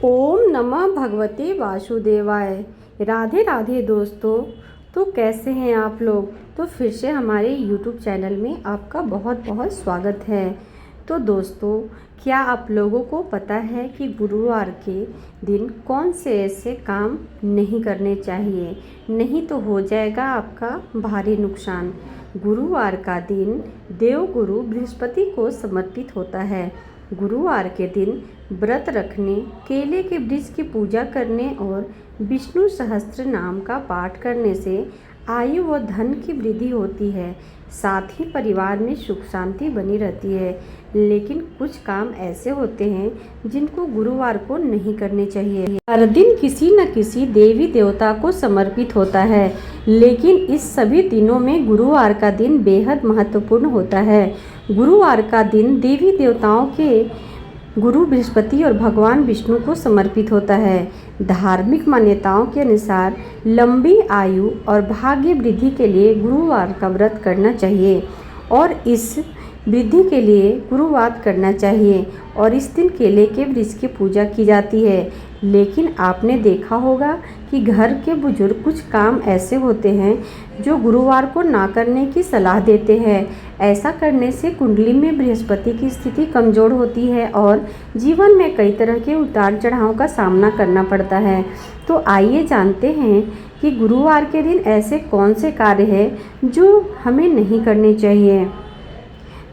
ओम नमः भगवते वासुदेवाय। राधे राधे दोस्तों। तो कैसे हैं आप लोग। तो फिर से हमारे YouTube चैनल में आपका बहुत बहुत स्वागत है। तो दोस्तों, क्या आप लोगों को पता है कि गुरुवार के दिन कौन से ऐसे काम नहीं करने चाहिए, नहीं तो हो जाएगा आपका भारी नुकसान। गुरुवार का दिन देवगुरु बृहस्पति को समर्पित होता है। गुरुवार के दिन व्रत रखने, केले के वृक्ष की पूजा करने और विष्णु सहस्त्र नाम का पाठ करने से आयु व धन की वृद्धि होती है। साथ ही परिवार में सुख शांति बनी रहती है। लेकिन कुछ काम ऐसे होते हैं जिनको गुरुवार को नहीं करने चाहिए। हर दिन किसी न किसी देवी देवता को समर्पित होता है, लेकिन इस सभी दिनों में गुरुवार का दिन बेहद महत्वपूर्ण होता है। गुरुवार का दिन देवी देवताओं के गुरु बृहस्पति और भगवान विष्णु को समर्पित होता है। धार्मिक मान्यताओं के अनुसार लंबी आयु और भाग्य वृद्धि के लिए गुरुवार का व्रत करना चाहिए और इस वृद्धि के लिए गुरुवार करना चाहिए और इस दिन केले के वृक्ष की पूजा की जाती है। लेकिन आपने देखा होगा कि घर के बुजुर्ग कुछ काम ऐसे होते हैं जो गुरुवार को ना करने की सलाह देते हैं। ऐसा करने से कुंडली में बृहस्पति की स्थिति कमज़ोर होती है और जीवन में कई तरह के उतार चढ़ाव का सामना करना पड़ता है। तो आइए जानते हैं कि गुरुवार के दिन ऐसे कौन से कार्य हैं जो हमें नहीं करने चाहिए।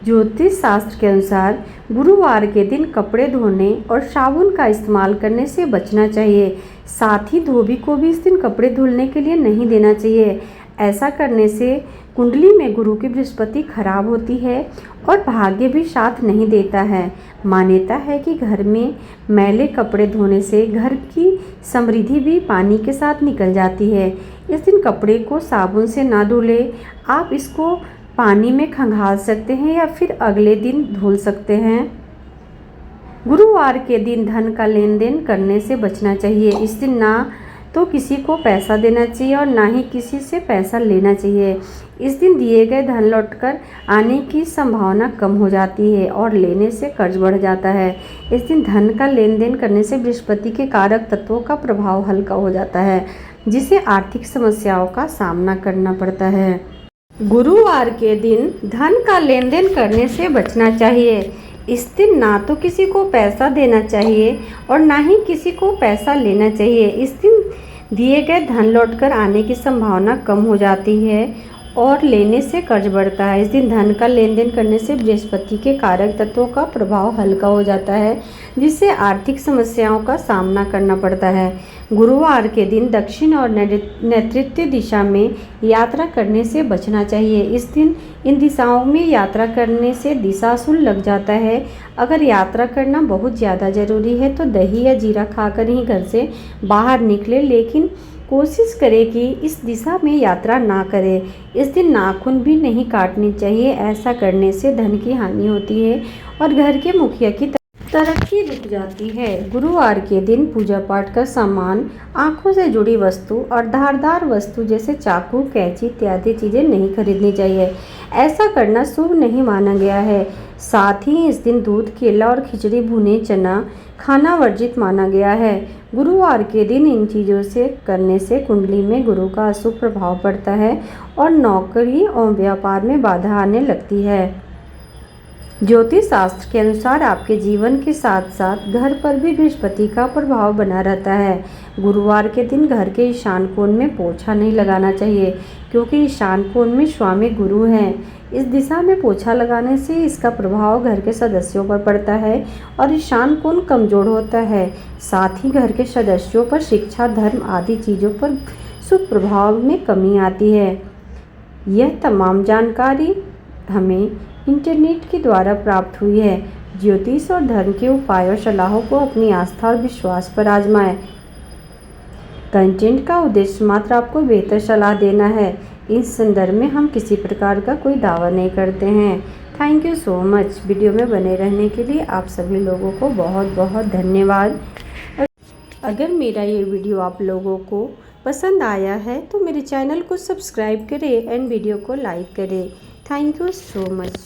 ज्योतिष शास्त्र के अनुसार गुरुवार के दिन कपड़े धोने और साबुन का इस्तेमाल करने से बचना चाहिए। साथ ही धोबी को भी इस दिन कपड़े धुलने के लिए नहीं देना चाहिए। ऐसा करने से कुंडली में गुरु की बृहस्पति खराब होती है और भाग्य भी साथ नहीं देता है। मान्यता है कि घर में मैले कपड़े धोने से घर की समृद्धि भी पानी के साथ निकल जाती है। इस दिन कपड़े को साबुन से ना धुलें। आप इसको पानी में खंगाल सकते हैं या फिर अगले दिन धुल सकते हैं। गुरुवार के दिन धन का लेन देन करने से बचना चाहिए। इस दिन ना तो किसी को पैसा देना चाहिए और ना ही किसी से पैसा लेना चाहिए। इस दिन दिए गए धन लौटकर आने की संभावना कम हो जाती है और लेने से कर्ज बढ़ जाता है। इस दिन धन का लेन देन करने से बृहस्पति के कारक तत्वों का प्रभाव हल्का हो जाता है, जिसे आर्थिक समस्याओं का सामना करना पड़ता है। गुरुवार के दिन धन का लेन देन करने से बचना चाहिए। इस दिन ना तो किसी को पैसा देना चाहिए और ना ही किसी को पैसा लेना चाहिए। इस दिन दिए गए धन लौटकर आने की संभावना कम हो जाती है और लेने से कर्ज बढ़ता है। इस दिन धन का लेन देन करने से बृहस्पति के कारक तत्वों का प्रभाव हल्का हो जाता है, जिससे आर्थिक समस्याओं का सामना करना पड़ता है। गुरुवार के दिन दक्षिण और नैऋत्य दिशा में यात्रा करने से बचना चाहिए। इस दिन इन दिशाओं में यात्रा करने से दिशाशूल लग जाता है। अगर यात्रा करना बहुत ज़्यादा ज़रूरी है तो दही या जीरा खाकर ही घर से बाहर निकले, लेकिन कोशिश करें कि इस दिशा में यात्रा ना करें। इस दिन नाखून भी नहीं काटनी चाहिए। ऐसा करने से धन की हानि होती है और घर के मुखिया की तरक्की रुक जाती है। गुरुवार के दिन पूजा पाठ का सामान, आँखों से जुड़ी वस्तु और धारदार वस्तु जैसे चाकू, कैंची इत्यादि चीज़ें नहीं खरीदनी चाहिए। ऐसा करना शुभ नहीं माना गया है। साथ ही इस दिन दूध, केला और खिचड़ी, भुने चना खाना वर्जित माना गया है। गुरुवार के दिन इन चीज़ों से करने से कुंडली में गुरु का अशुभ प्रभाव पड़ता है और नौकरी और व्यापार में बाधा आने लगती है। ज्योतिष शास्त्र के अनुसार आपके जीवन के साथ साथ घर पर भी बृहस्पति का प्रभाव बना रहता है। गुरुवार के दिन घर के ईशान कोण में पोछा नहीं लगाना चाहिए, क्योंकि ईशान कोण में स्वामी गुरु हैं। इस दिशा में पोछा लगाने से इसका प्रभाव घर के सदस्यों पर पड़ता है और ईशान कोण कमज़ोर होता है। साथ ही घर के सदस्यों पर शिक्षा, धर्म आदि चीज़ों पर शुभ प्रभाव में कमी आती है। यह तमाम जानकारी हमें इंटरनेट के द्वारा प्राप्त हुई है। ज्योतिष और धर्म के उपाय और सलाहों को अपनी आस्था और विश्वास पर आजमाएं। कंटेंट का उद्देश्य मात्र आपको बेहतर सलाह देना है। इस संदर्भ में हम किसी प्रकार का कोई दावा नहीं करते हैं। Thank you so much. Video में बने रहने के लिए आप सभी लोगों को बहुत बहुत धन्यवाद। अगर मेरा ये वीडियो आप लोगों को पसंद आया है तो मेरे चैनल को सब्सक्राइब करें एंड वीडियो को लाइक करें। Thank you so much.